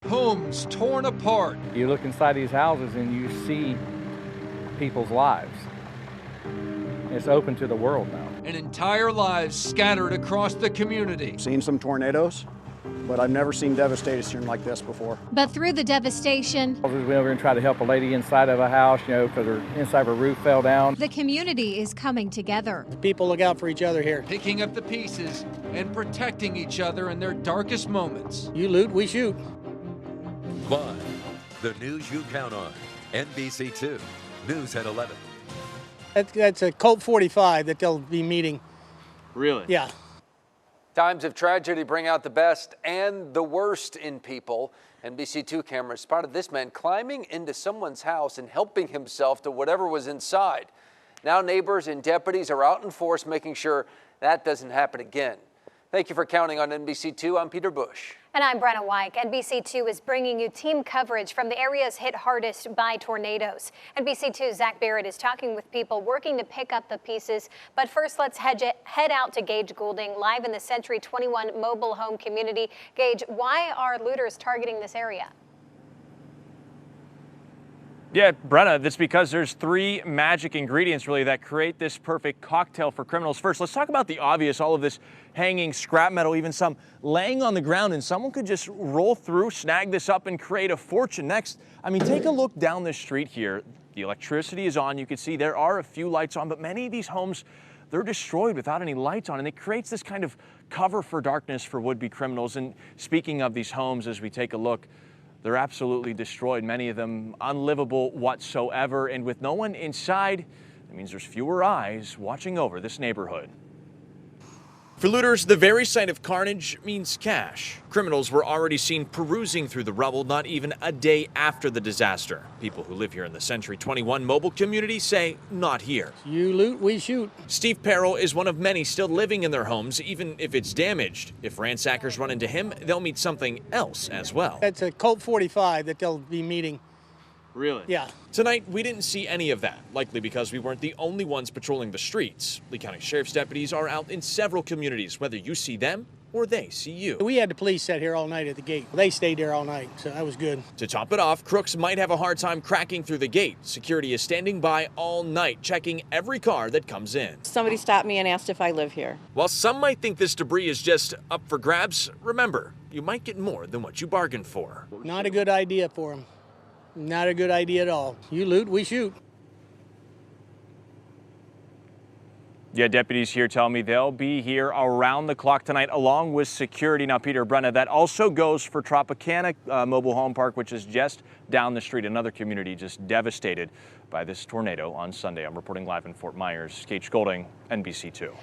Homes torn apart. You look inside these houses and you see people's lives. It's open to the world now. And entire lives scattered across the community. Seen some tornadoes, but I've never seen devastation like this before. But through the devastation, We went over and tried to help a lady inside of a house, because her inside of her roof fell down. the community is coming together. People look out for each other here. Picking up the pieces and protecting each other in their darkest moments. You loot, we shoot. Live, the news you count on. NBC2, News at 11. That's a Colt 45 that they'll be meeting. Really? Yeah. Times of tragedy bring out the best and the worst in people. NBC2 cameras spotted this man climbing into someone's house and helping himself to whatever was inside. Now neighbors and deputies are out in force making sure that doesn't happen again. Thank you for counting on NBC2. I'm Peter Bush. And I'm Brenna Wyke. NBC2 is bringing you team coverage from the areas hit hardest by tornadoes. NBC2's Zach Barrett is talking with people working to pick up the pieces. But first, let's head out to Gage Goulding, live in the Century 21 mobile home community. Gage, why are looters targeting this area? Yeah, Brenna, that's because there's three magic ingredients really that create this perfect cocktail for criminals. First, let's talk about the obvious, all of this hanging scrap metal, even some laying on the ground, and someone could just roll through, snag this up and create a fortune. Next, I mean, take a look down the street here. The electricity is on. You can see there are a few lights on, but many of these homes, they're destroyed without any lights on, and it creates this kind of cover for darkness for would-be criminals. And speaking of these homes, as we take a look, they're absolutely destroyed, many of them unlivable whatsoever. And with no one inside, that means there's fewer eyes watching over this neighborhood. For looters, the very sight of carnage means cash. Criminals were already seen perusing through the rubble not even a day after the disaster. People who live here in the Century 21 mobile community say not here. You loot, we shoot. Steve Perrell is one of many still living in their homes, even if it's damaged. If ransackers run into him, they'll meet something else as well. That's a Colt 45 that they'll be meeting. Really? Yeah. Tonight, we didn't see any of that, likely because we weren't the only ones patrolling the streets. Lee County Sheriff's deputies are out in several communities, whether you see them or they see you. We had the police set here all night at the gate. They stayed there all night, so that was good. To top it off, crooks might have a hard time cracking through the gate. Security is standing by all night, checking every car that comes in. Somebody stopped me and asked if I live here. While some might think this debris is just up for grabs, remember, you might get more than what you bargained for. Not a good idea for them. Not a good idea at all. You loot, we shoot. Yeah, deputies here tell me they'll be here around the clock tonight along with security. Now, Peter, Brenna, that also goes for Tropicana Mobile Home Park, which is just down the street. Another community just devastated by this tornado on Sunday. I'm reporting live in Fort Myers. Gage, Goulding, NBC2.